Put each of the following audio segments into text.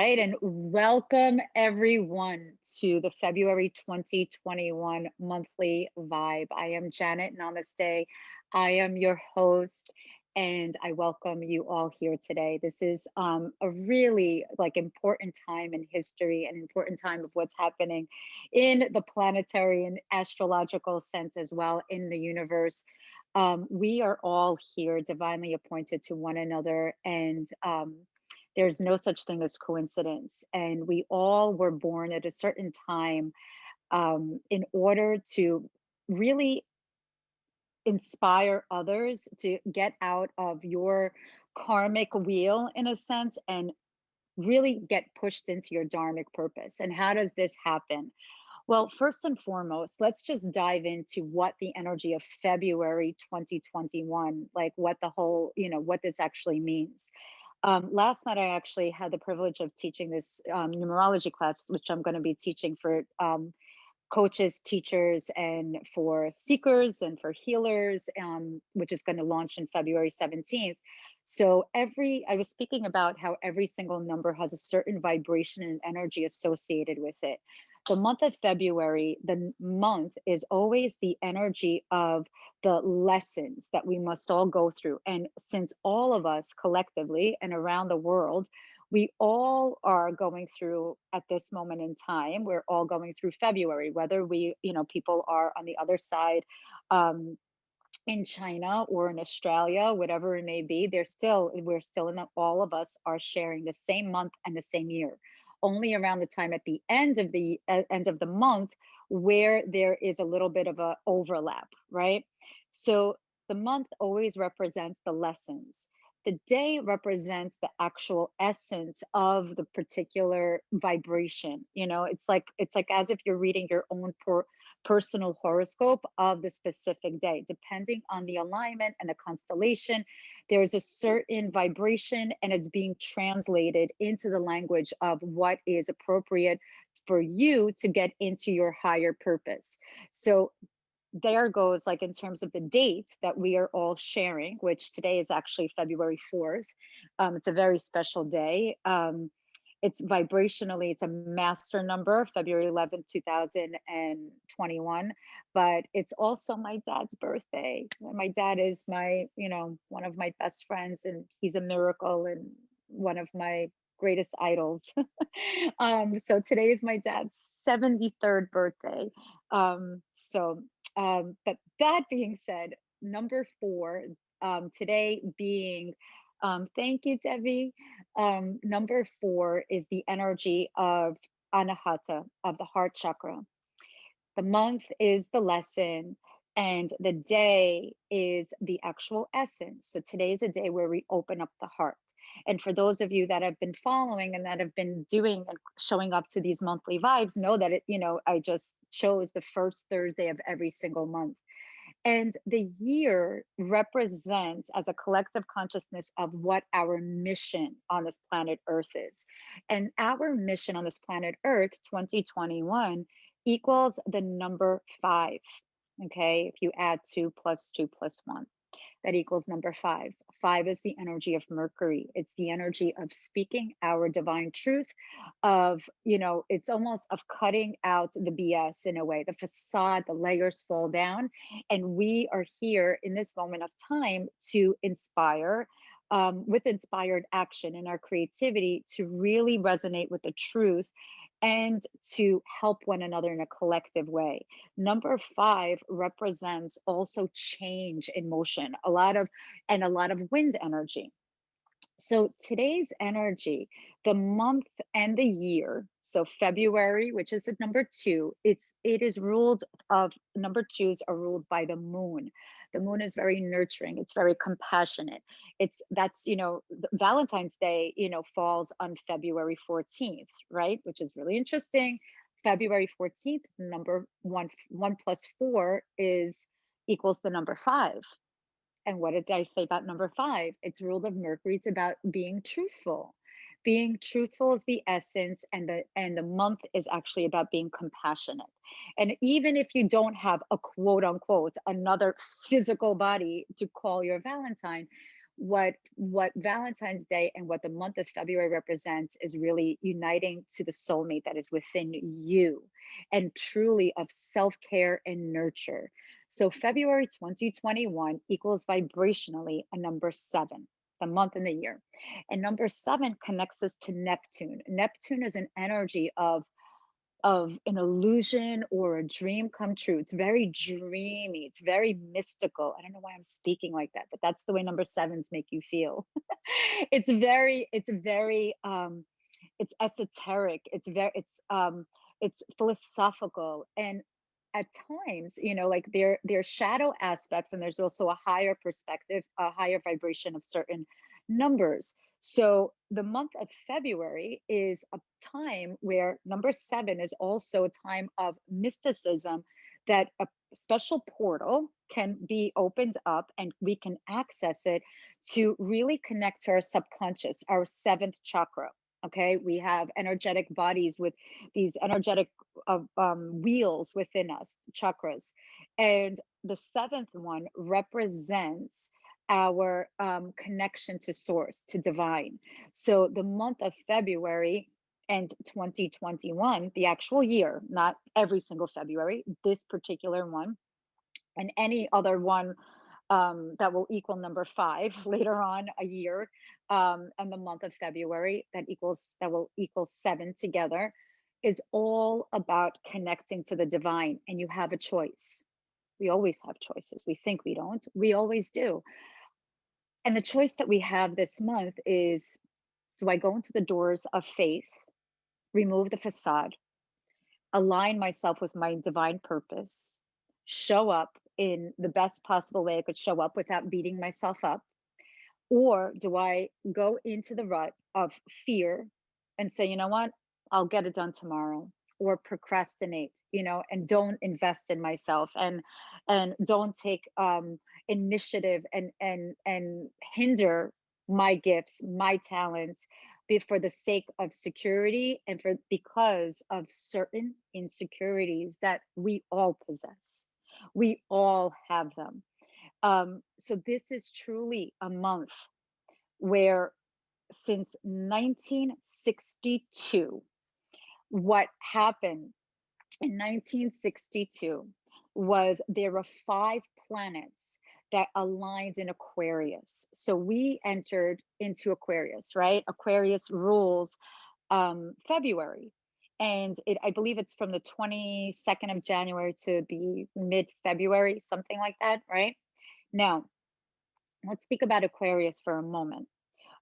right, and welcome everyone to the February 2021 monthly vibe. I am Janet. Namaste. I am your host, and I welcome you all here today. This is a really important time in history, an important time of what's happening in the planetary and astrological sense as well in the universe. We are all here divinely appointed to one another, and there's no such thing as coincidence. And we all were born at a certain time in order to really inspire others to get out of your karmic wheel, in a sense, and really get pushed into your dharmic purpose. And how does this happen? Well, first and foremost, let's just dive into what the energy of February 2021, like what the whole, what this actually means. Last night, I actually had the privilege of teaching this numerology class, which I'm going to be teaching for coaches, teachers, and for seekers and for healers, which is going to launch in February 17th. So I was speaking about how every single number has a certain vibration and energy associated with it. The month of February, the month is always the energy of the lessons that we must all go through. And since all of us collectively and around the world, we all are going through at this moment in time, we're all going through February, whether people are on the other side, in China or in Australia, whatever it may be, we're still all of us are sharing the same month and the same year. Only around the time at the end of the month where there is a little bit of a overlap, right? So the month always represents the lessons. The day represents the actual essence of the particular vibration. It's like as if you're reading your own personal horoscope of the specific day. Depending on the alignment and the constellation, there's a certain vibration, and it's being translated into the language of what is appropriate for you to get into your higher purpose. So there goes, like, in terms of the date that we are all sharing, which today is actually February 4th. It's a very special day. It's vibrationally, it's a master number, February 11th, 2021. But it's also my dad's birthday. My dad is one of my best friends, and he's a miracle and one of my greatest idols. So today is my dad's 73rd birthday. But that being said, number 4, today being, thank you, Debbie. Number 4 is the energy of Anahata, of the heart chakra. The month is the lesson, and the day is the actual essence. So today is a day where we open up the heart. And for those of you that have been following and that have been doing and showing up to these monthly vibes, know that I just chose the first Thursday of every single month. And the year represents, as a collective consciousness, of what our mission on this planet Earth is. And our mission on this planet Earth, 2021, equals the number 5. Okay, if you add 2 plus 2 plus 1, that equals number 5. 5 is the energy of Mercury. It's the energy of speaking our divine truth, of, it's almost of cutting out the BS in a way. The facade, the layers fall down. And we are here in this moment of time to inspire, with inspired action and our creativity, to really resonate with the truth and to help one another in a collective way. Number 5 represents also change in motion, a lot of wind energy. So today's energy, the month and the year, so February, which is at number 2, it is ruled of, number 2s are ruled by the moon. The moon is very nurturing. It's very compassionate. Valentine's Day, falls on February 14th, right? Which is really interesting. February 14th, number 1 plus 4 equals the number 5. And what did I say about number 5? It's ruled of Mercury. It's about being truthful. Being truthful is the essence, and the month is actually about being compassionate. And even if you don't have a quote unquote another physical body to call your Valentine, what Valentine's Day and what the month of February represents is really uniting to the soulmate that is within you, and truly of self-care and nurture. So February 2021 equals vibrationally a number 7, the month and the year. And number 7 connects us to Neptune. Neptune is an energy of an illusion or a dream come true. It's very dreamy. It's very mystical. I don't know why I'm speaking like that, but that's the way number sevens make you feel. It's very, it's esoteric. It's philosophical. And at times, like there's shadow aspects, and there's also a higher perspective, a higher vibration of certain numbers. So the month of February is a time where number 7 is also a time of mysticism, that a special portal can be opened up and we can access it to really connect to our subconscious, our seventh chakra. Okay, we have energetic bodies with these energetic wheels within us, chakras. And the seventh one represents our connection to source, to divine. So the month of February and 2021, the actual year, not every single February, this particular one, and any other one that will equal number 5 later on a year, and the month of February that will equal 7 together, is all about connecting to the divine. And you have a choice. We always have choices. We think we don't. We always do. And the choice that we have this month is, do I go into the doors of faith, remove the facade, align myself with my divine purpose, show up in the best possible way I could show up without beating myself up? Or do I go into the rut of fear and say, you know what, I'll get it done tomorrow, or procrastinate, and don't invest in myself, and don't take initiative, and hinder my gifts, my talents, for the sake of security, and for because of certain insecurities that we all possess. We all have them. So this is truly a month where, since 1962, what happened in 1962 was there were 5 planets that aligned in Aquarius. So we entered into Aquarius, right? Aquarius rules February. And I believe it's from the 22nd of January to the mid February, something like that, right? Now, let's speak about Aquarius for a moment.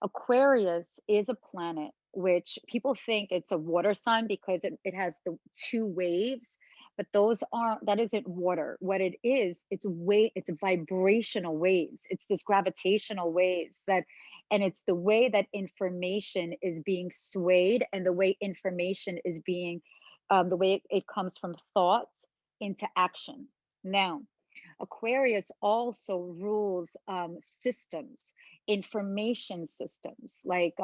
Aquarius is a planet which people think it's a water sign because it has the 2 waves, but that isn't water. What it is, it's vibrational waves. It's this gravitational waves and it's the way that information is being swayed, and the way information is being, the way it comes from thought into action. Now, Aquarius also rules systems, information systems, like,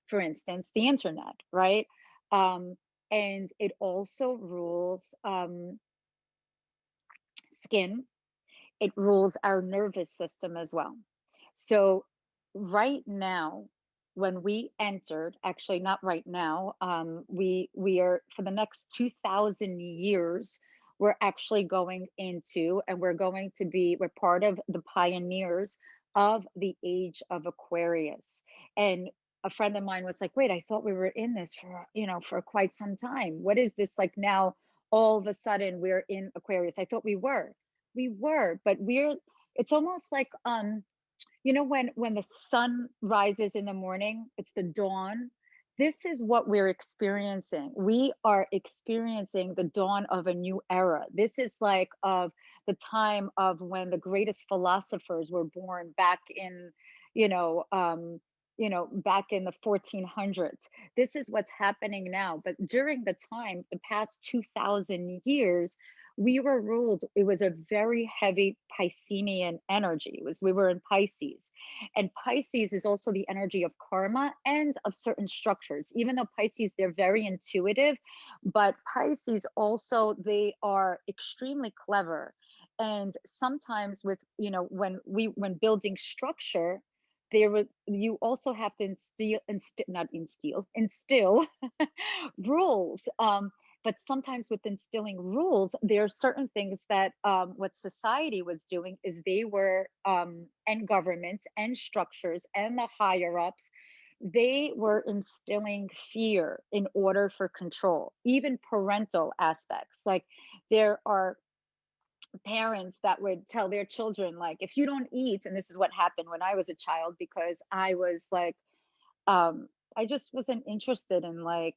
for instance, the internet, right? And it also rules skin. It rules our nervous system as well. So right now, when we entered, actually not right now, we are, for the next 2,000 years, we're actually going into, and we're part of the pioneers of the age of Aquarius. And a friend of mine was like, wait, I thought we were in this for quite some time. What is this like now? All of a sudden we're in Aquarius. I thought we were, but it's almost like, when the sun rises in the morning, it's the dawn. This is what we're experiencing. We are experiencing the dawn of a new era. This is like of the time of when the greatest philosophers were born, back in, you know, um, back in the 1400s. This is what's happening now. But during the time, the past 2,000 years, we were ruled. It was a very heavy Piscean energy. We were in Pisces, and Pisces is also the energy of karma and of certain structures. Even though Pisces, they're very intuitive, but Pisces also, they are extremely clever. And sometimes with, when building structure, you also have to not instill rules. But sometimes with instilling rules, there are certain things that what society was doing is they were and governments and structures and the higher ups, they were instilling fear in order for control, even parental aspects. Like there are parents that would tell their children, like, if you don't eat, and this is what happened when I was a child, because I was like, I just wasn't interested in, like,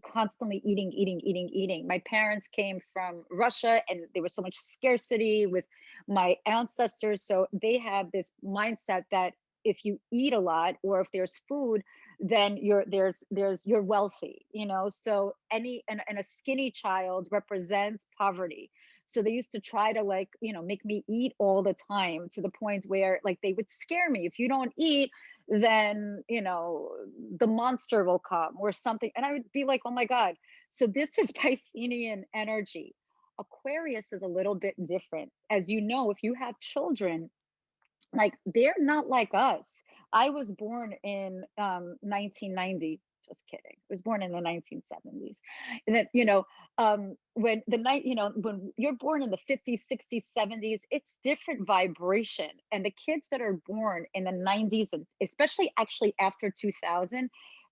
constantly eating. My parents came from Russia and there was so much scarcity with my ancestors. So they have this mindset that if you eat a lot or if there's food, then you're wealthy, So and a skinny child represents poverty. So they used to try to, like, make me eat all the time, to the point where, like, they would scare me. If you don't eat, then the monster will come or something, and I would be like, oh my god. So this is Piscean energy. Aquarius is a little bit different, as you know, if you have children, like, they're not like us. I was born in 1990. Just kidding. I was born in the 1970s. And then, when the night, when you're born in the 50s, 60s, 70s, it's different vibration. And the kids that are born in the 90s, and especially actually after 2000,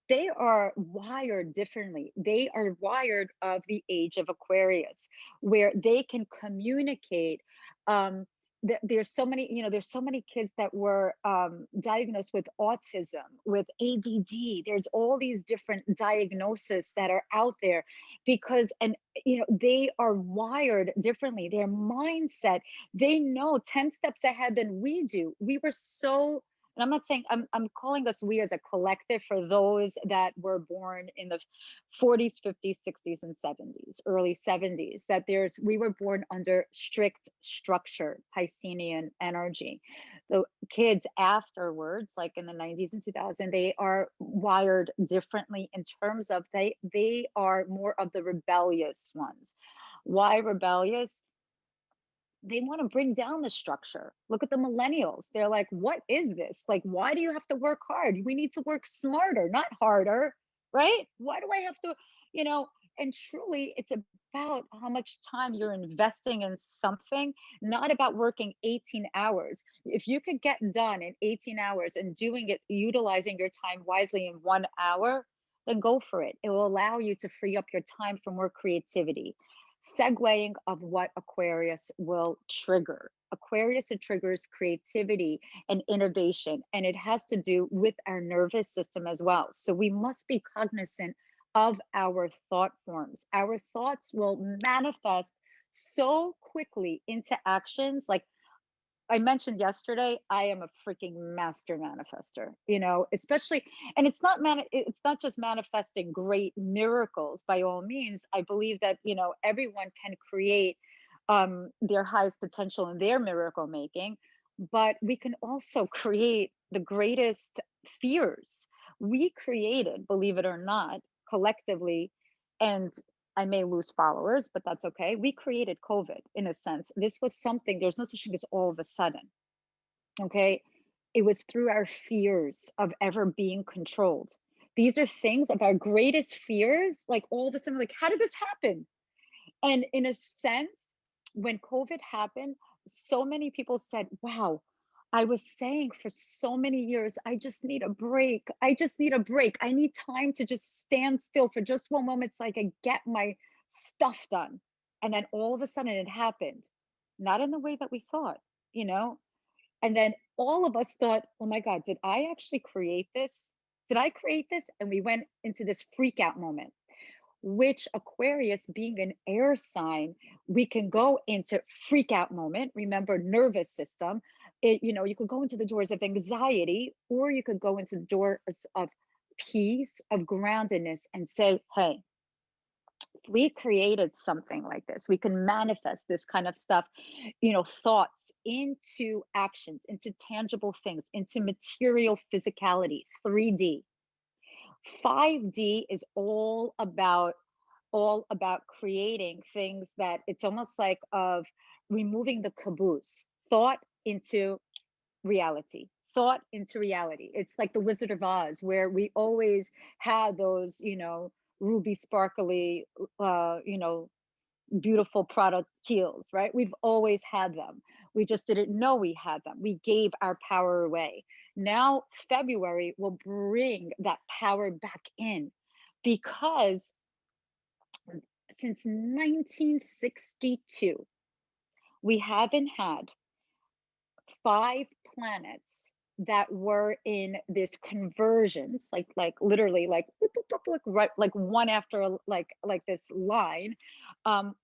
they are wired differently. They are wired of the age of Aquarius, where they can communicate. There's so many, there's so many kids that were diagnosed with autism, with ADD. There's all these different diagnoses that are out there, because, and they are wired differently. Their mindset, they know 10 steps ahead than we do. We were so, and I'm not saying, I'm calling us we as a collective, for those that were born in the 40s, 50s, 60s, and 70s, early 70s, that we were born under strict structure, Piscean energy. The kids afterwards, like in the 90s and 2000, they are wired differently in terms of they are more of the rebellious ones. Why rebellious? They want to bring down the structure. Look at the millennials. They're like, what is this? Like, why do you have to work hard? We need to work smarter, not harder, right? Why do I have to, you know? And truly, it's about how much time you're investing in something, not about working 18 hours. If you could get done in 18 hours and doing it, utilizing your time wisely in 1 hour, then go for it. It will allow you to free up your time for more creativity. Segueing of what Aquarius will trigger. Aquarius, it triggers creativity and innovation, and it has to do with our nervous system as well. So we must be cognizant of our thought forms. Our thoughts will manifest so quickly into actions. Like I mentioned yesterday, I am a freaking master manifester, especially, and it's not just manifesting great miracles by all means. I believe that, everyone can create their highest potential in their miracle making, but we can also create the greatest fears. We created, believe it or not, collectively, and I may lose followers, but that's okay. We created COVID in a sense. This was something, there's no such thing as all of a sudden. Okay. It was through our fears of ever being controlled. These are things of our greatest fears. Like all of a sudden, like, how did this happen? And in a sense, when COVID happened, so many people said, wow, I was saying for so many years, I just need a break. I just need a break. I need time to just stand still for just one moment so I can get my stuff done. And then all of a sudden it happened, not in the way that we thought, you know? And then all of us thought, oh my God, did I actually create this? Did I create this? And we went into this freak out moment, which Aquarius being an air sign, we can go into freak out moment. Remember, nervous system. You could go into the doors of anxiety, or you could go into the doors of peace, of groundedness, and say, hey, we created something like this. We can manifest this kind of stuff, thoughts into actions, into tangible things, into material physicality, 3D. 5D is all about creating things that it's almost like of removing the caboose, thought into reality, thought into reality. It's like the Wizard of Oz, where we always had those, ruby sparkly, beautiful product heels, right? We've always had them. We just didn't know we had them. We gave our power away. Now, February will bring that power back in, because since 1962, we haven't had 5 planets that were in this conversions, like literally, like boop, boop, boop, like right, like one after like this line,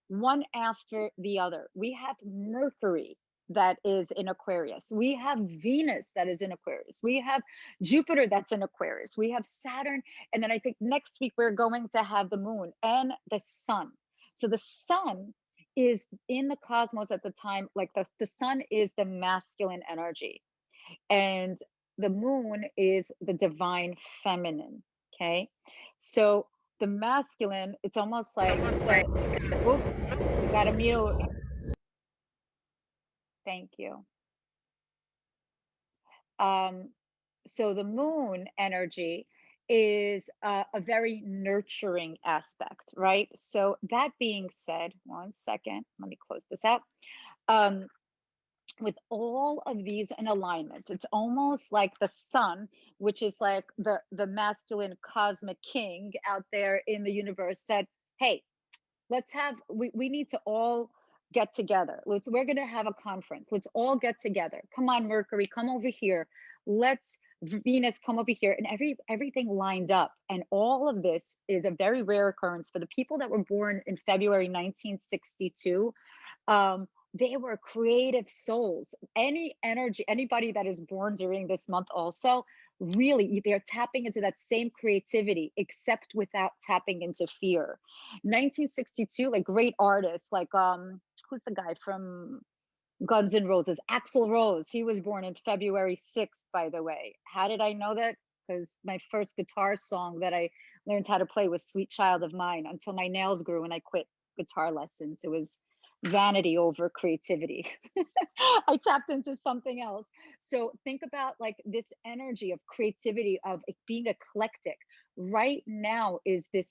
one after the other. We have Mercury that is in Aquarius. We have Venus that is in Aquarius. We have Jupiter that's in Aquarius. We have Saturn, and then I think next week we're going to have the Moon and the Sun. So the Sun is in the cosmos at the time, like the sun is the masculine energy, and the moon is the divine feminine. Okay, so the masculine, it's almost like the, oh, you gotta mute. Thank you. um so the moon energy is a very nurturing aspect, right? So that being said, one second, let me close this out. um with all of these in alignment, it's almost like the sun, which is like the masculine cosmic king out there in the universe, said, hey, let's have, we need to all get together. We're going to have a conference. Let's all get together. Come on, Mercury, come over here. Let's, Venus, come over here. And everything lined up. And all of this is a very rare occurrence for the people that were born in February 1962. They were creative souls. Any energy, anybody that is born during this month also, really, they're tapping into that same creativity, except without tapping into fear. 1962, like great artists, like who's the guy from Guns N' Roses? Axl Rose. He was born in February 6th, by the way. How did I know that? Because my first guitar song that I learned how to play was Sweet Child of Mine, until my nails grew and I quit guitar lessons. It was vanity over creativity. I tapped into something else. So think about like this energy of creativity, of it being eclectic. Right now is the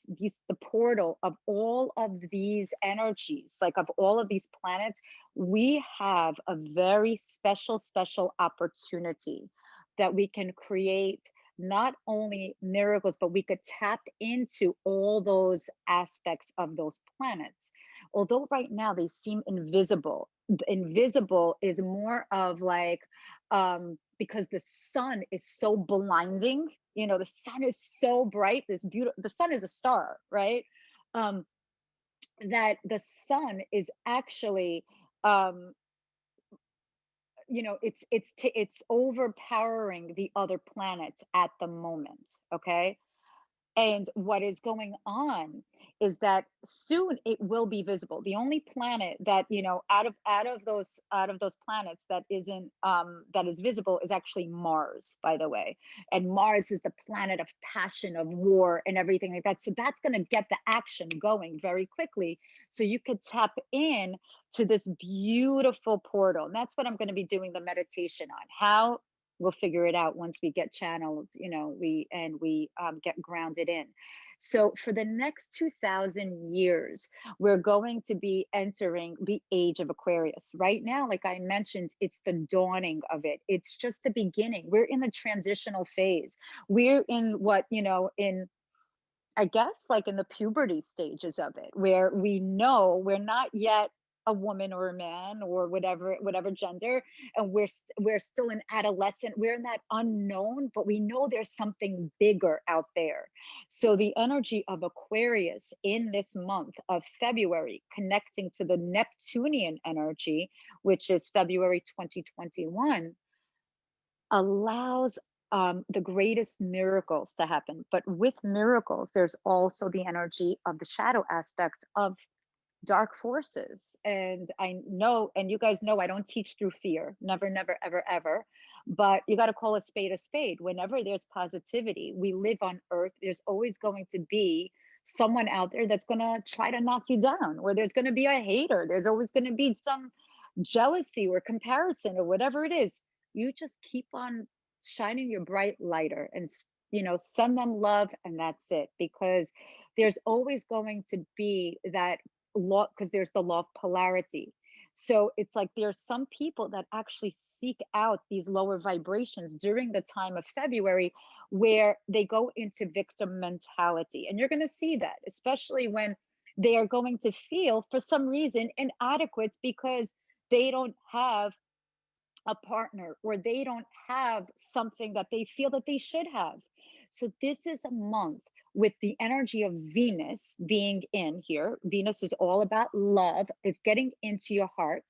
portal of all of these energies, like of all of these planets. We have a very special opportunity that we can create not only miracles, but we could tap into all those aspects of those planets. Although right now they seem invisible, invisible is more of like, because the sun is so blinding, the sun is so bright, this beautiful, the sun is a star, right? um that the sun is actually, um it's overpowering the other planets at the moment. Okay, and what is going on is that soon it will be visible. The only planet that, out of those planets that isn't, that is visible, is actually Mars, by the way. And Mars is the planet of passion, of war, and everything like that. So that's going to get the action going very quickly. So you could tap in to this beautiful portal. And that's what I'm going to be doing the meditation on. How? We'll figure it out once we get channeled, we get grounded in. So for the next 2000 years, we're going to be entering the age of Aquarius. Right now, like I mentioned, it's the dawning of it. It's just the beginning. We're in the transitional phase. We're in what, in, I guess, like in the puberty stages of it, where we know we're not yet a woman or a man or whatever gender, and we're still an adolescent. We're in that unknown, but we know there's something bigger out there. So the energy of Aquarius in this month of February, connecting to the Neptunian energy, which is February 2021, allows the greatest miracles to happen. But with miracles, there's also the energy of the shadow aspect of dark forces. And I know, and you guys know, I don't teach through fear. Never, never, ever, ever. But you got to call a spade a spade. Whenever there's positivity, we live on Earth, there's always going to be someone out there that's going to try to knock you down, or there's going to be a hater. There's always going to be some jealousy or comparison or whatever it is. You just keep on shining your bright lighter and send them love, and that's it. Because there's always going to be that law, because there's the law of polarity. So it's like there's some people that actually seek out these lower vibrations during the time of February, where they go into victim mentality. And you're going to see that, especially when they are going to feel for some reason inadequate because they don't have a partner, or they don't have something that they feel that they should have. So this is a month with the energy of Venus being in here. Venus is all about love, is getting into your heart.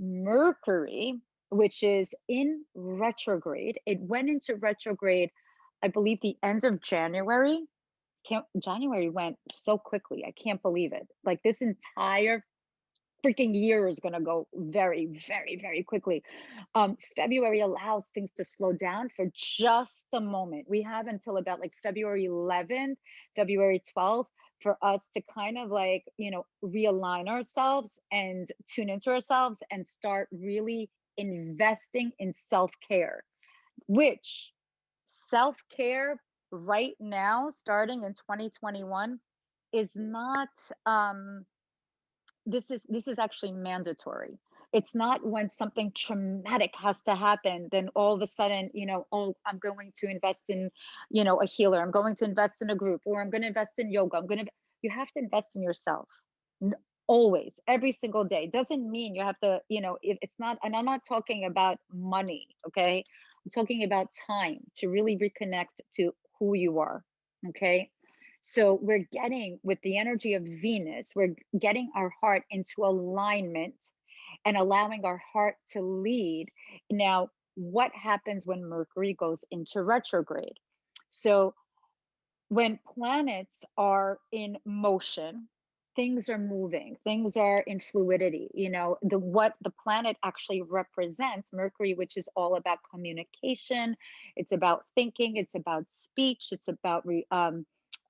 Mercury, which is in retrograde, it went into retrograde, I believe, the end of January. January went so quickly. I can't believe it. Like, this entire freaking year is going to go very, very, very quickly. February allows things to slow down for just a moment. We have until about like February 11th, February 12th for us to kind of like, realign ourselves and tune into ourselves and start really investing in self-care, which self-care right now, starting in 2021, is not this is actually mandatory. It's not when something traumatic has to happen, then all of a sudden, oh, I'm going to invest in, a healer. I'm going to invest in a group, or I'm going to invest in yoga. You have to invest in yourself. Always, every single day. Doesn't mean you have to, if it's not, and I'm not talking about money, okay? I'm talking about time to really reconnect to who you are, okay? So we're getting, with the energy of Venus, we're getting our heart into alignment and allowing our heart to lead. Now, what happens when Mercury goes into retrograde? So when planets are in motion, things are moving, things are in fluidity. What the planet actually represents, Mercury, which is all about communication, it's about thinking, it's about speech, it's about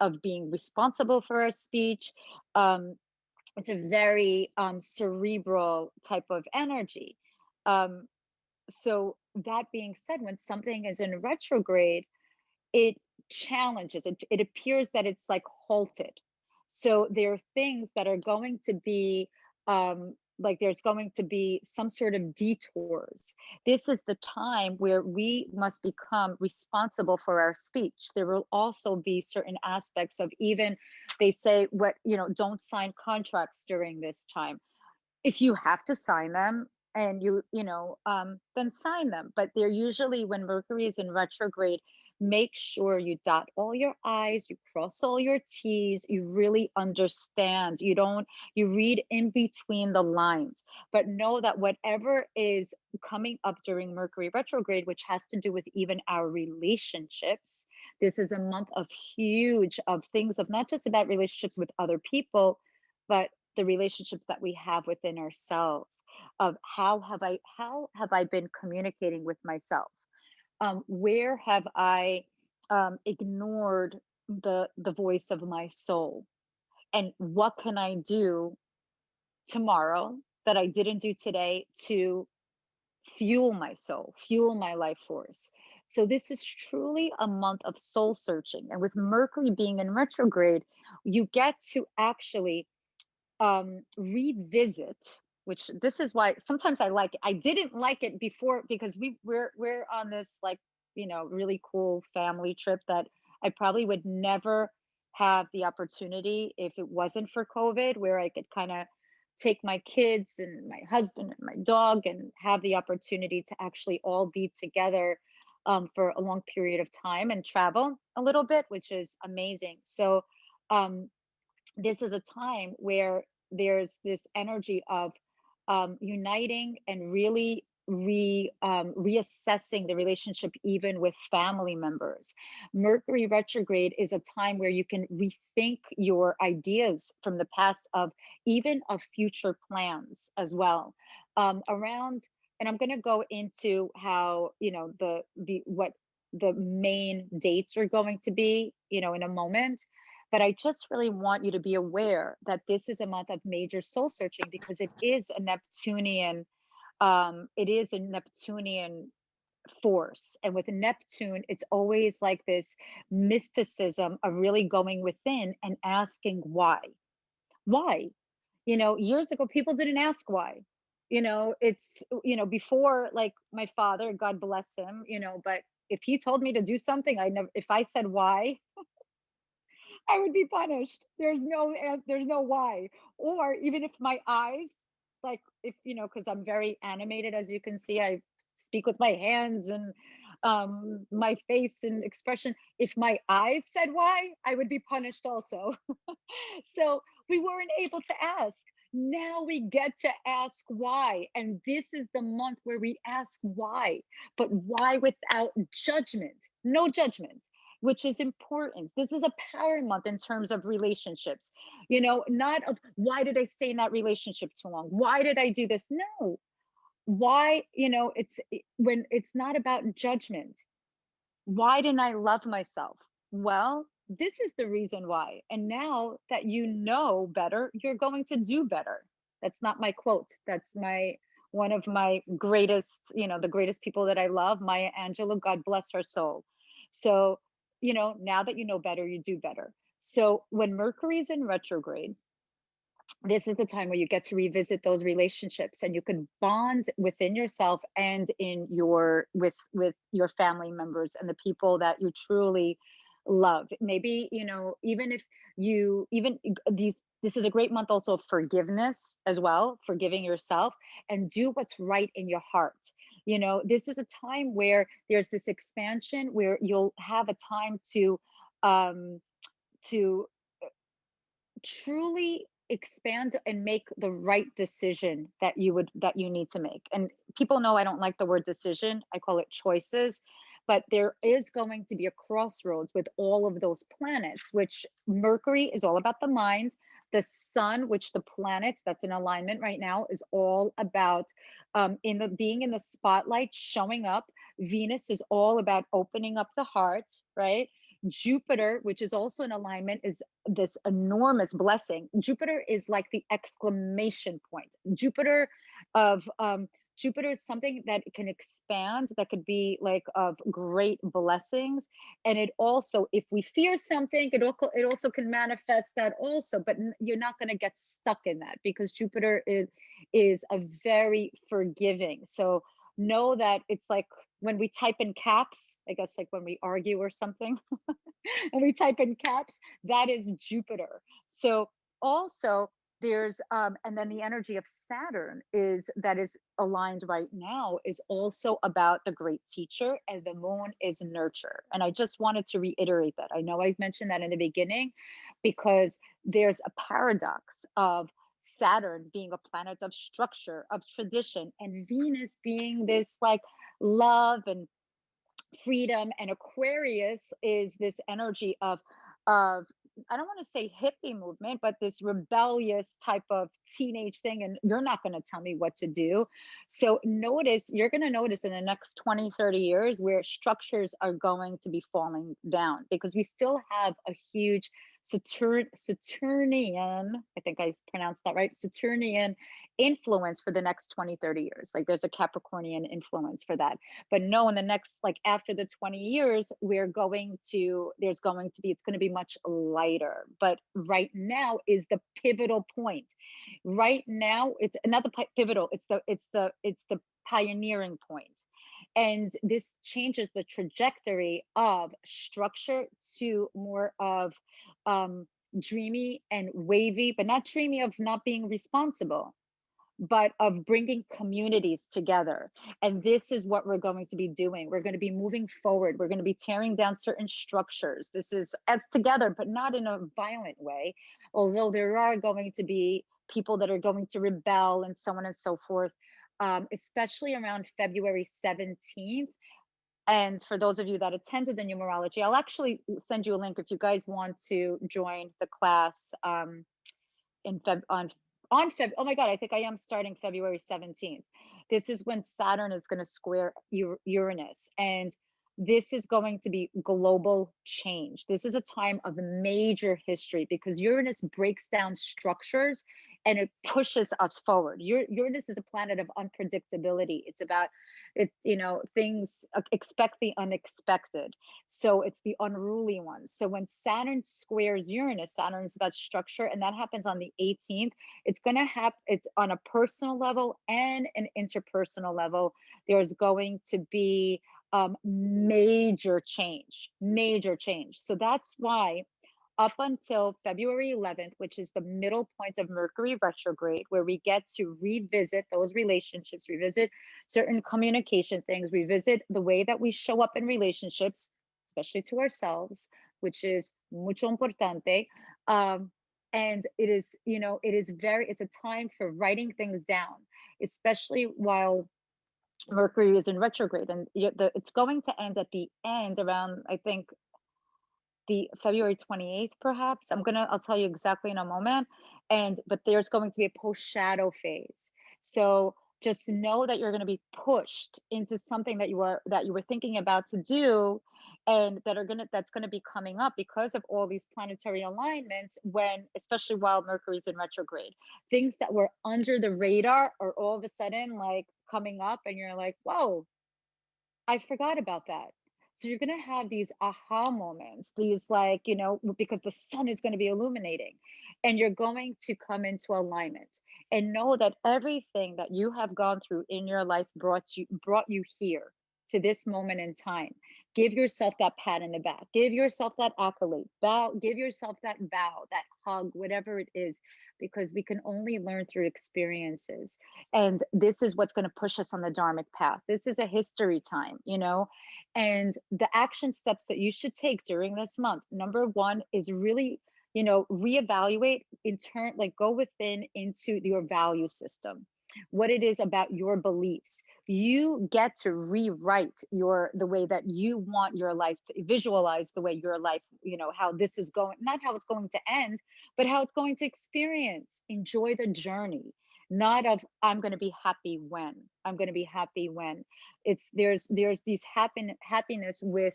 of being responsible for our speech. It's a very cerebral type of energy. So that being said, when something is in retrograde, it challenges it. It appears that it's like halted. So there are things that are going to be like there's going to be some sort of detours. This is the time where we must become responsible for our speech. There will also be certain aspects of, even they say, don't sign contracts during this time. If you have to sign them, and then sign them. But they're usually, when Mercury is in retrograde, make sure you dot all your I's, you cross all your T's, you really understand. You read in between the lines, but know that whatever is coming up during Mercury retrograde, which has to do with even our relationships, this is a month of huge of things, of not just about relationships with other people, but the relationships that we have within ourselves, of how have I been communicating with myself? Where have I ignored the voice of my soul? And what can I do tomorrow that I didn't do today to fuel my soul, fuel my life force? So this is truly a month of soul searching. And with Mercury being in retrograde, you get to actually revisit, which this is why sometimes I like it. I didn't like it before, because we're on this, like, really cool family trip that I probably would never have the opportunity if it wasn't for COVID, where I could kind of take my kids and my husband and my dog and have the opportunity to actually all be together for a long period of time and travel a little bit, which is amazing. So um, this is a time where there's this energy of uniting and really reassessing the relationship, even with family members. Mercury retrograde is a time where you can rethink your ideas from the past, of even of future plans as well, around. And I'm going to go into how, the what the main dates are going to be, in a moment. But I just really want you to be aware that this is a month of major soul searching, because it is a Neptunian force. And with Neptune, it's always like this mysticism of really going within and asking why. Why? Years ago, people didn't ask why. Before, like, my father, God bless him, but if he told me to do something, if I said why, I would be punished. There's no why. Or even if my eyes, like, if because I'm very animated, as you can see, I speak with my hands and my face and expression. If my eyes said why, I would be punished also. So we weren't able to ask. Now we get to ask why. And this is the month where we ask why, but why without judgment, no judgment, which is important. This is a power month in terms of relationships, not of why did I stay in that relationship too long? Why did I do this? No. Why, when it's not about judgment. Why didn't I love myself? Well, this is the reason why. And now that you know better, you're going to do better. That's not my quote. That's my one of my greatest, the greatest people that I love, Maya Angelou, God bless her soul. So, now that you know better, you do better. So when Mercury's in retrograde, this is the time where you get to revisit those relationships, and you can bond within yourself and in with your family members and the people that you truly love. Maybe, even if you even these this is a great month also of forgiveness as well, forgiving yourself, and do what's right in your heart. This is a time where there's this expansion, where you'll have a time um to truly expand and make the right decision that you need to make. And people know I don't like the word decision, I call it choices. But there is going to be a crossroads with all of those planets, which Mercury is all about the mind. The sun, which the planets that's in alignment right now, is all about in the being in the spotlight, showing up. Venus is all about opening up the heart, right? Jupiter, which is also in alignment, is this enormous blessing. Jupiter is like the exclamation point. Of Jupiter is something that can expand, that could be like of great blessings. And it also, if we fear something, it also can manifest that also, but you're not going to get stuck in that, because Jupiter is a very forgiving. So know that it's like when we type in caps, I guess, like when we argue or something, and we type in caps, that is Jupiter. So also there's and then the energy of Saturn is aligned right now, is also about the great teacher, and the moon is nurture. And I just wanted to reiterate that. I know I mentioned that in the beginning, because there's a paradox of Saturn being a planet of structure, of tradition, and Venus being this like love and freedom. And Aquarius is this energy of I don't want to say hippie movement, but this rebellious type of teenage thing, and you're not going to tell me what to do. So you're going to notice in the next 20, 30 years where structures are going to be falling down, because we still have a huge Saturnian, I think I pronounced that right, Saturnian influence for the next 20, 30 years. Like, there's a Capricornian influence for that. But no, in the next, like, after the 20 years, there's going to be, it's going to be much lighter. But right now is the pivotal point. Right now, it's another pivotal. It's the pioneering point. And this changes the trajectory of structure to more of dreamy and wavy, but not dreamy of not being responsible, but of bringing communities together. And this is what we're going to be doing. We're going to be moving forward. We're going to be tearing down certain structures. This is as together, but not in a violent way. Although there are going to be people that are going to rebel and so on and so forth, especially around February 17th. And for those of you that attended the numerology, I'll actually send you a link if you guys want to join the class in Feb on Feb. Oh my God, I think I am starting February 17th. This is when Saturn is going to square Uranus, and this is going to be global change. This is a time of major history, because Uranus breaks down structures and it pushes us forward. Uranus is a planet of unpredictability. It's about it, things, expect the unexpected. So it's the unruly ones. So when Saturn squares Uranus, Saturn is about structure, and that happens on the 18th. It's going to happen, it's on a personal level and an interpersonal level. There's going to be major change, major change. So that's why up until February 11th, which is the middle point of Mercury retrograde, where we get to revisit those relationships, revisit certain communication things, revisit the way that we show up in relationships, especially to ourselves, which is mucho importante. And it is, it's a time for writing things down, especially while Mercury is in retrograde, and it's going to end at the end around, I think, the February 28th, perhaps. I'll tell you exactly in a moment. But there's going to be a post shadow phase. So just know that you're going to be pushed into something that you were thinking about to do, and that's going to be coming up because of all these planetary alignments, when, especially while Mercury's in retrograde, things that were under the radar are all of a sudden like coming up, and you're like, whoa, I forgot about that. So you're going to have these aha moments, these, like, because the sun is going to be illuminating, and you're going to come into alignment and know that everything that you have gone through in your life brought you here to this moment in time. Give yourself that pat in the back, give yourself that accolade, give yourself that bow, that hug, whatever it is, because we can only learn through experiences. And this is what's going to push us on the dharmic path. This is a history time, and the action steps that you should take during this month. Number one is really, reevaluate in turn, like go within into your value system, what it is about your beliefs. You get to rewrite the way that you want your life to visualize, the way your life, how this is going, not how it's going to end, but how it's going to experience. Enjoy the journey, not of I'm going to be happy when. I'm going to be happy when. There's these happiness with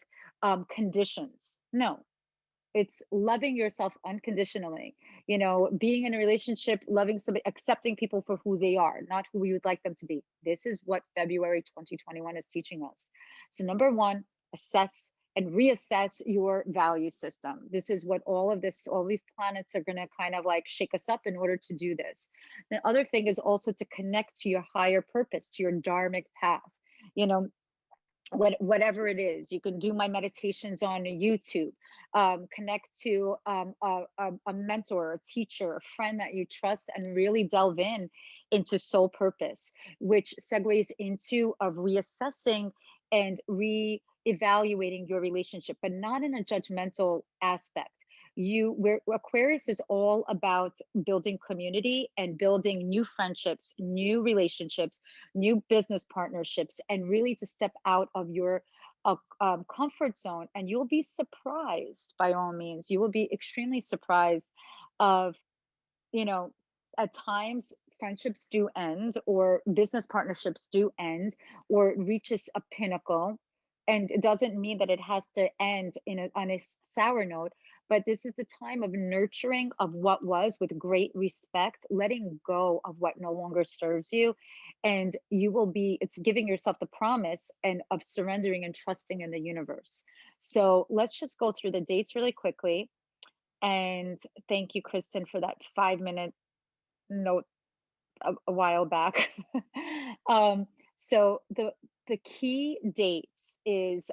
conditions. No, it's loving yourself unconditionally, being in a relationship, loving somebody, accepting people for who they are, not who you would like them to be. This is what February 2021 is teaching us. So number one, assess and reassess your value system. This is what all these planets are going to kind of like shake us up in order to do this. The other thing is also to connect to your higher purpose, to your dharmic path. Whatever it is, you can do my meditations on YouTube, connect to a mentor, a teacher, a friend that you trust, and really delve into soul purpose, which segues into of reassessing and re-evaluating your relationship, but not in a judgmental aspect. Where Aquarius is all about building community and building new friendships, new relationships, new business partnerships, and really to step out of your comfort zone. And you'll be surprised, by all means, you will be extremely surprised of, at times friendships do end, or business partnerships do end, or it reaches a pinnacle. And it doesn't mean that it has to end on a sour note, but this is the time of nurturing of what was with great respect, letting go of what no longer serves you. And it's giving yourself the promise and of surrendering and trusting in the universe. So let's just go through the dates really quickly. And thank you, Kristen, for that 5-minute note a while back. So the key dates is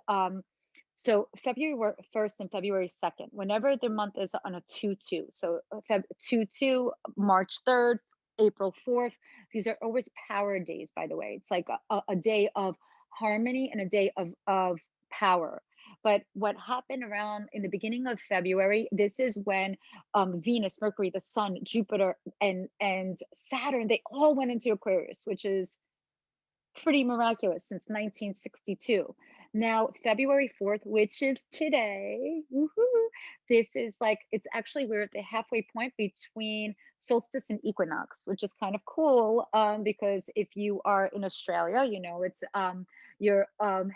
so February 1st and February 2nd, whenever the month is on a 2-2. So Feb 2-2, March 3rd, April 4th. These are always power days, by the way. It's like a day of harmony and a day of power. But what happened around in the beginning of February, this is when Venus, Mercury, the Sun, Jupiter, and Saturn, they all went into Aquarius, which is pretty miraculous since 1962. Now, February 4th, which is today, woohoo, this is like, it's actually, we're at the halfway point between solstice and equinox, which is kind of cool, because if you are in Australia, you know, it's you're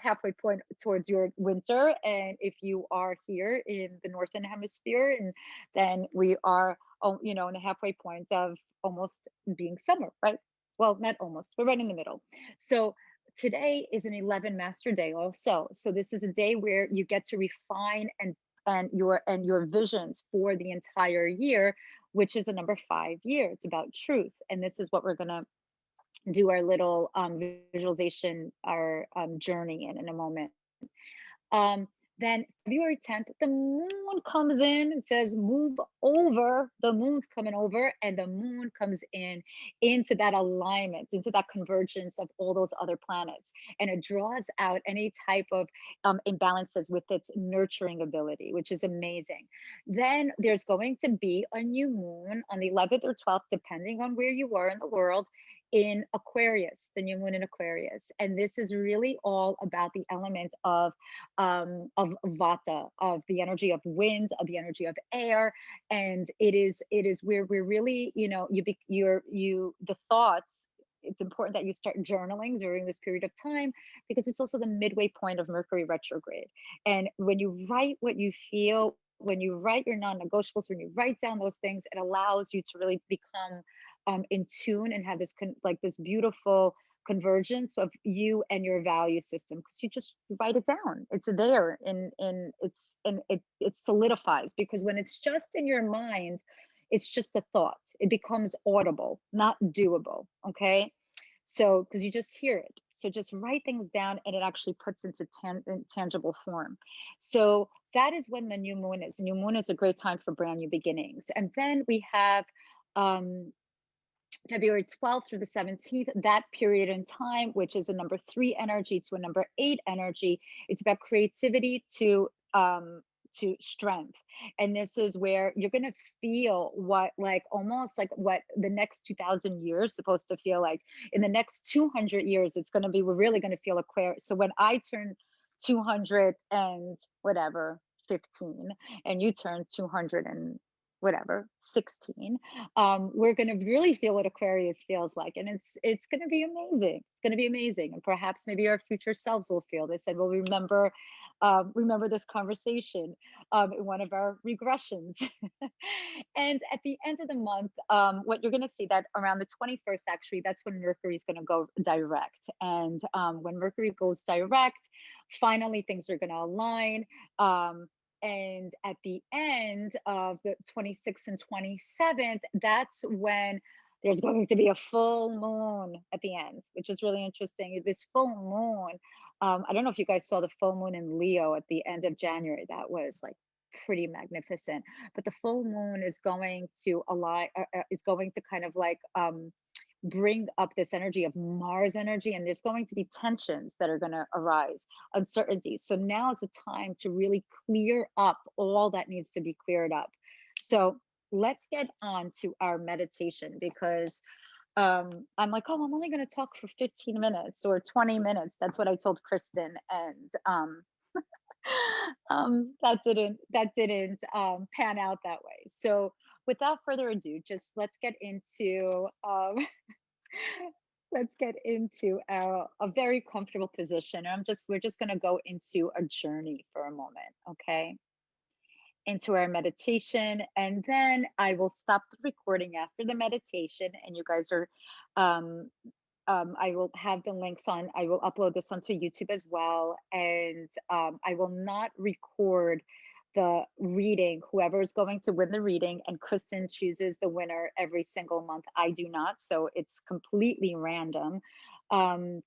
halfway point towards your winter. And if you are here in the Northern Hemisphere, and then we are, you know, in the halfway point of almost being summer, right? Well, not almost, we're right in the middle. So today is an 11 master day also. So this is a day where you get to refine and your visions for the entire year, which is a number 5 year. It's about truth. And this is what we're going to do our little visualization, our journey in a moment. um, then February 10th, the moon comes in and says, move over. The moon's coming over, and the moon comes in into that alignment, into that convergence of all those other planets. And it draws out any type of imbalances with its nurturing ability, which is amazing. Then there's going to be a new moon on the 11th or 12th, depending on where you are in the world, in Aquarius, the new moon in Aquarius. And this is really all about the element of vata, of the energy of wind, of the energy of air. And it is where we're really, you know, the thoughts, it's important that you start journaling during this period of time, because it's also the midway point of Mercury retrograde. And when you write what you feel, when you write your non-negotiables, when you write down those things, it allows you to really become in tune and have this like this beautiful convergence of you and your value system, because you just write it down. It's there, and it solidifies, because when it's just in your mind, it's just a thought. It becomes audible, not doable. Okay. So because you just hear it, so just write things down, and it actually puts into in tangible form. So that is when the new moon is. The new moon is a great time for brand new beginnings. And then we have um February 12th through the 17th, that period in time, which is a number 3 energy to a number 8 energy. It's about creativity to strength. And this is where you're going to feel what, like almost like what the next 2000 years supposed to feel like. In the next 200 years, it's going to be, we're really going to feel Aquarius. So when I turn 200 and whatever 15, and you turn 200 and whatever 16, we're going to really feel what Aquarius feels like. And it's going to be amazing. It's going to be amazing. And perhaps maybe our future selves will feel this, and we'll remember this conversation in one of our regressions. And at the end of the month, what you're going to see, that around the 21st, actually, that's when Mercury is going to go direct. And when Mercury goes direct, finally things are going to align. And at the end of the 26th and 27th, that's when there's going to be a full moon at the end, which is really interesting. This full moon, I don't know if you guys saw the full moon in Leo at the end of January. That was like pretty magnificent. But the full moon is going to align, is going to kind of like bring up this energy of Mars energy, and there's going to be tensions that are going to arise, uncertainties. So now is the time to really clear up all that needs to be cleared up. So let's get on to our meditation, because I'm like, oh, I'm only going to talk for 15 minutes or 20 minutes. That's what I told Kristen. And that didn't pan out that way. So without further ado, just let's get into let's get into a very comfortable position. We're just going to go into a journey for a moment, okay? Into our meditation, and then I will stop the recording after the meditation, and you guys are I will have the links on. I will upload this onto YouTube as well. And I will not record the reading. Whoever is going to win the reading, and Kristen chooses the winner every single month. I do not. So it's completely random. Um,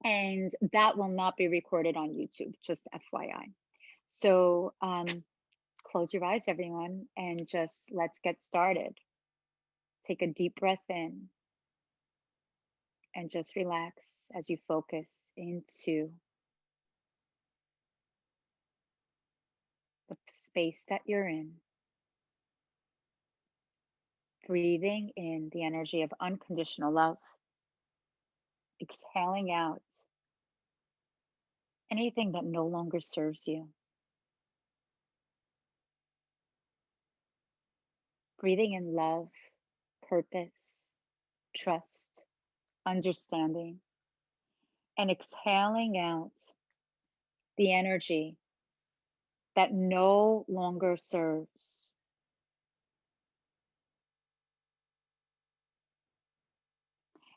and that will not be recorded on YouTube, just FYI. So close your eyes, everyone, and just let's get started. Take a deep breath in. And just relax as you focus into the space that you're in. Breathing in the energy of unconditional love. Exhaling out anything that no longer serves you. Breathing in love, purpose, trust, understanding, and exhaling out the energy that no longer serves.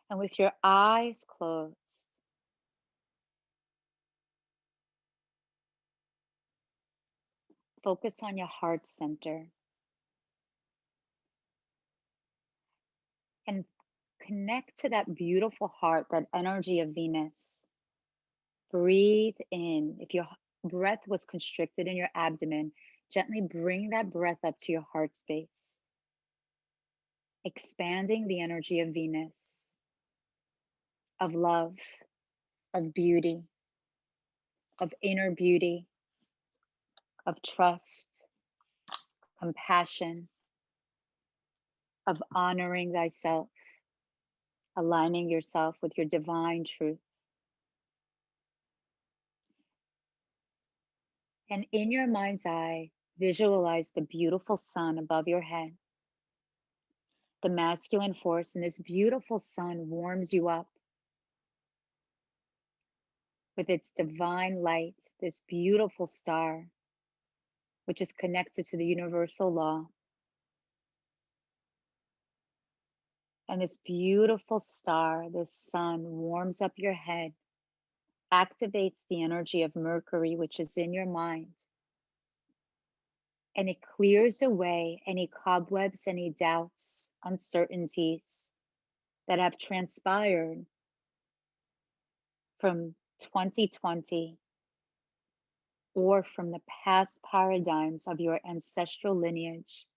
And with your eyes closed, focus on your heart center and connect to that beautiful heart, that energy of Venus. Breathe in. If your breath was constricted in your abdomen, gently bring that breath up to your heart space, expanding the energy of Venus, of love, of beauty, of inner beauty, of trust, compassion, of honoring thyself, aligning yourself with your divine truth. And in your mind's eye, visualize the beautiful sun above your head, the masculine force, and this beautiful sun warms you up with its divine light, this beautiful star, which is connected to the universal law. And this beautiful star, this sun, warms up your head, activates the energy of Mercury, which is in your mind, and it clears away any cobwebs, any doubts, uncertainties that have transpired from 2020 or from the past paradigms of your ancestral lineage,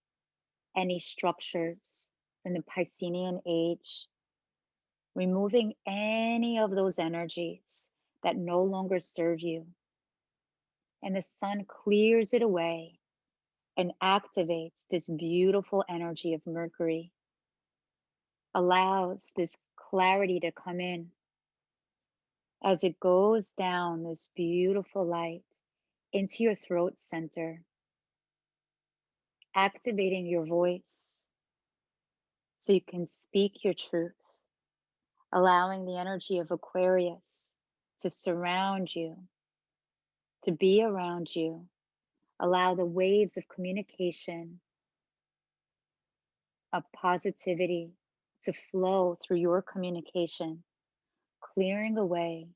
any structures in the Piscean age, removing any of those energies that no longer serve you. And the sun clears it away and activates this beautiful energy of Mercury, allows this clarity to come in as it goes down this beautiful light into your throat center, activating your voice so you can speak your truth, allowing the energy of Aquarius to surround you, to be around you. Allow the waves of communication, of positivity to flow through your communication, clearing away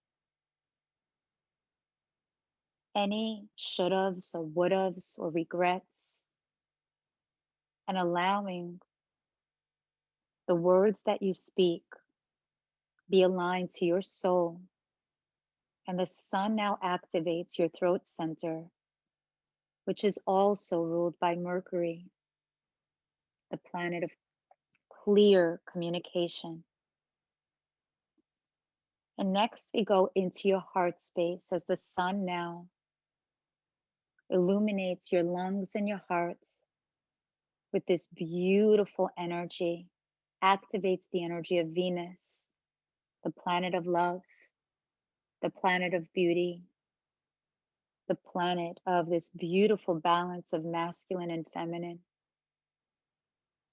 any should haves or would haves or regrets, and allowing the words that you speak be aligned to your soul. And the sun now activates your throat center, which is also ruled by Mercury, the planet of clear communication. And next, we go into your heart space as the sun now illuminates your lungs and your heart with this beautiful energy, activates the energy of Venus, the planet of love, the planet of beauty, the planet of this beautiful balance of masculine and feminine,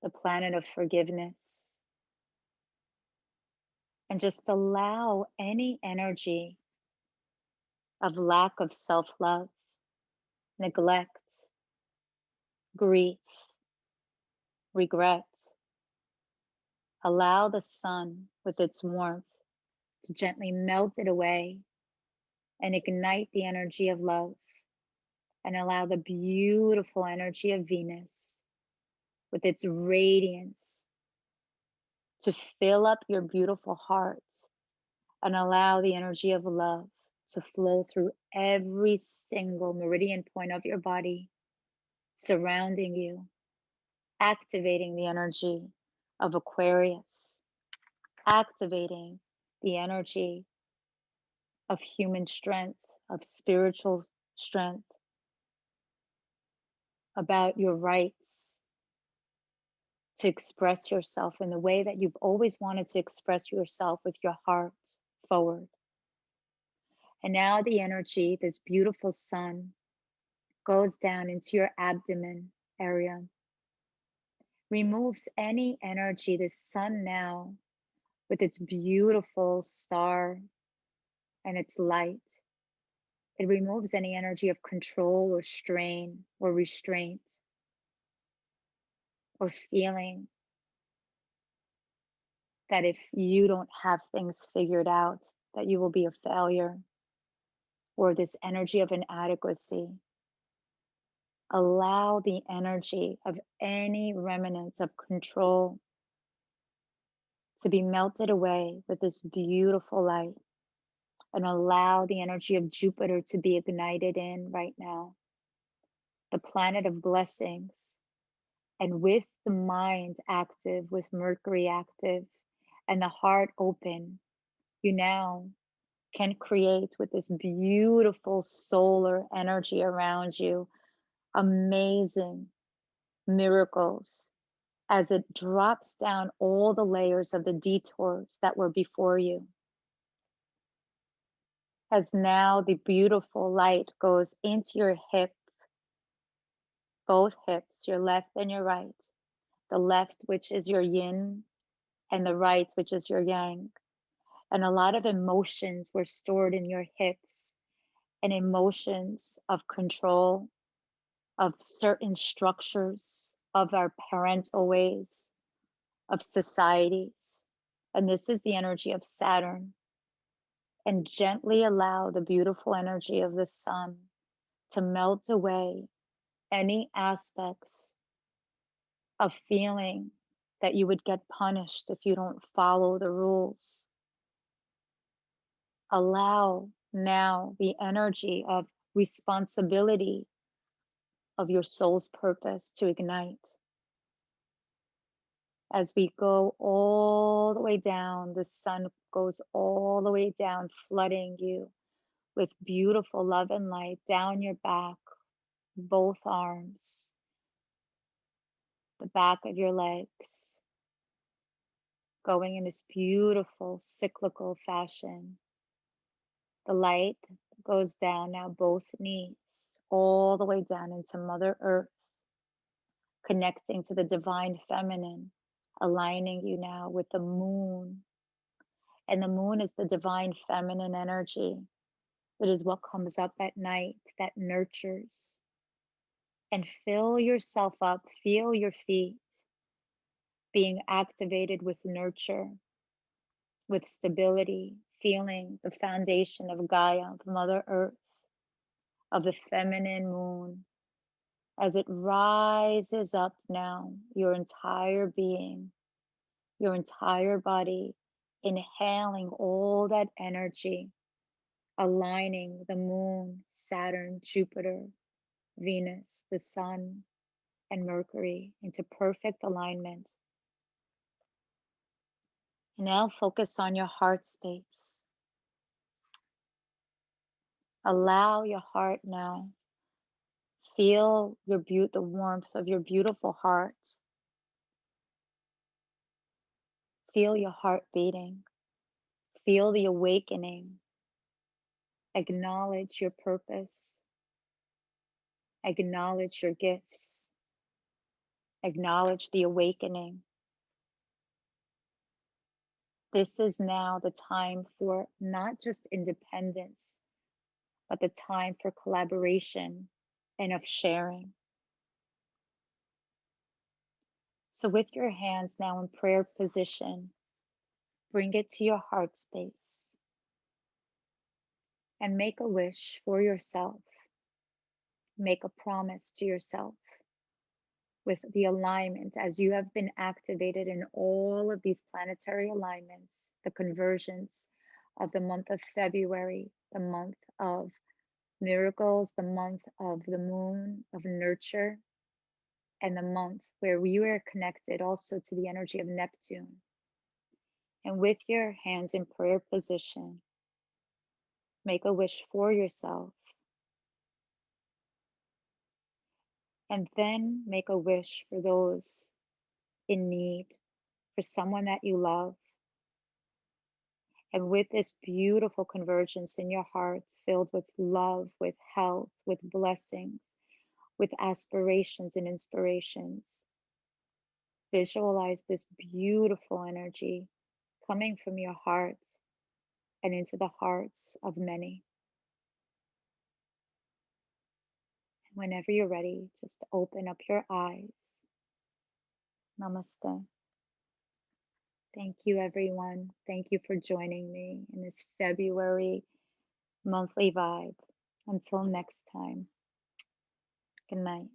the planet of forgiveness. And just allow any energy of lack of self-love, neglect, grief, regret. Allow the sun with its warmth to gently melt it away and ignite the energy of love, and allow the beautiful energy of Venus with its radiance to fill up your beautiful heart, and allow the energy of love to flow through every single meridian point of your body, surrounding you, activating the energy of Aquarius, activating the energy of human strength, of spiritual strength, about your rights to express yourself in the way that you've always wanted to express yourself, with your heart forward. And now the energy, this beautiful sun, goes down into your abdomen area, removes any energy. The sun now, with its beautiful star and its light, it removes any energy of control or strain or restraint or feeling that if you don't have things figured out, that you will be a failure, or this energy of inadequacy. Allow the energy of any remnants of control to be melted away with this beautiful light, and allow the energy of Jupiter to be ignited in right now, the planet of blessings. And with the mind active, with Mercury active, and the heart open, you now can create with this beautiful solar energy around you amazing miracles as it drops down all the layers of the detours that were before you. As now the beautiful light goes into your hip, both hips, your left and your right, the left, which is your yin, and the right, which is your yang. And a lot of emotions were stored in your hips, and emotions of control, of certain structures, of our parental ways, of societies. And this is the energy of Saturn. And gently allow the beautiful energy of the sun to melt away any aspects of feeling that you would get punished if you don't follow the rules. Allow now the energy of responsibility of your soul's purpose to ignite. As we go all the way down, the sun goes all the way down, flooding you with beautiful love and light down your back, both arms, the back of your legs, going in this beautiful cyclical fashion. The light goes down now both knees, all the way down into Mother Earth, connecting to the divine feminine, aligning you now with the moon. And the moon is the divine feminine energy. It is what comes up at night that nurtures. And fill yourself up, feel your feet being activated with nurture, with stability, feeling the foundation of Gaia, of Mother Earth, of the feminine moon, as it rises up now, your entire being, your entire body, inhaling all that energy, aligning the moon, Saturn, Jupiter, Venus, the sun, and Mercury into perfect alignment. And now focus on your heart space. Allow your heart now. Feel the warmth of your beautiful heart. Feel your heart beating. Feel the awakening. Acknowledge your purpose. Acknowledge your gifts. Acknowledge the awakening. This is now the time for not just independence, but the time for collaboration and of sharing. So with your hands now in prayer position, bring it to your heart space and make a wish for yourself. Make a promise to yourself with the alignment as you have been activated in all of these planetary alignments, the conversions of the month of February, the month of miracles, the month of the moon, of nurture, and the month where we were connected also to the energy of Neptune. And with your hands in prayer position, make a wish for yourself. And then make a wish for those in need, for someone that you love. And with this beautiful convergence in your heart, filled with love, with health, with blessings, with aspirations and inspirations, visualize this beautiful energy coming from your heart and into the hearts of many. And whenever you're ready, just open up your eyes. Namaste. Thank you, everyone. Thank you for joining me in this February monthly vibe. Until next time, good night.